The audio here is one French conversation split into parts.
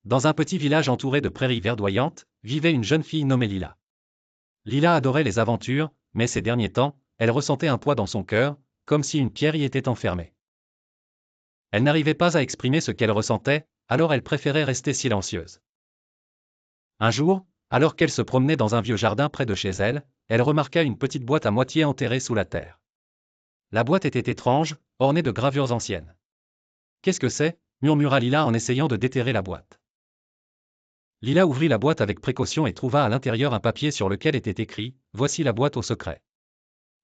Dans un petit village entouré de prairies verdoyantes, vivait une jeune fille nommée Lila. Lila adorait les aventures, mais ces derniers temps, elle ressentait un poids dans son cœur, comme si une pierre y était enfermée. Elle n'arrivait pas à exprimer ce qu'elle ressentait, alors elle préférait rester silencieuse. Un jour, alors qu'elle se promenait dans un vieux jardin près de chez elle, elle remarqua une petite boîte à moitié enterrée sous la terre. La boîte était étrange, ornée de gravures anciennes. « Qu'est-ce que c'est » murmura Lila en essayant de déterrer la boîte. Lila ouvrit la boîte avec précaution et trouva à l'intérieur un papier sur lequel était écrit « Voici la boîte au secret.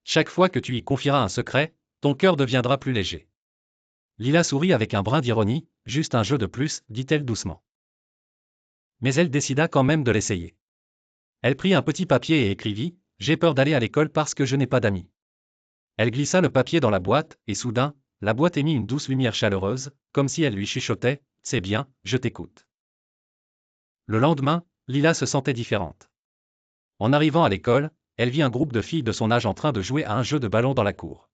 Chaque fois que tu y confieras un secret, ton cœur deviendra plus léger. » Lila sourit avec un brin d'ironie, « Juste un jeu de plus » dit-elle doucement. Mais elle décida quand même de l'essayer. Elle prit un petit papier et écrivit « J'ai peur d'aller à l'école parce que je n'ai pas d'amis. » Elle glissa le papier dans la boîte, et soudain, la boîte émit une douce lumière chaleureuse, comme si elle lui chuchotait « C'est bien, je t'écoute. » Le lendemain, Lila se sentait différente. En arrivant à l'école, elle vit un groupe de filles de son âge en train de jouer à un jeu de ballon dans la cour.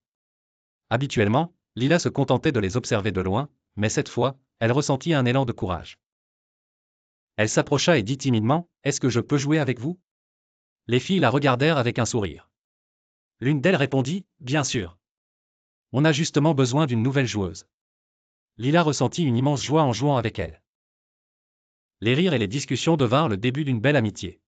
Habituellement, Lila se contentait de les observer de loin, mais cette fois, elle ressentit un élan de courage. Elle s'approcha et dit timidement « Est-ce que je peux jouer avec vous ?» Les filles la regardèrent avec un sourire. L'une d'elles répondit « Bien sûr. On a justement besoin d'une nouvelle joueuse. » Lila ressentit une immense joie en jouant avec elle. Les rires et les discussions devinrent le début d'une belle amitié.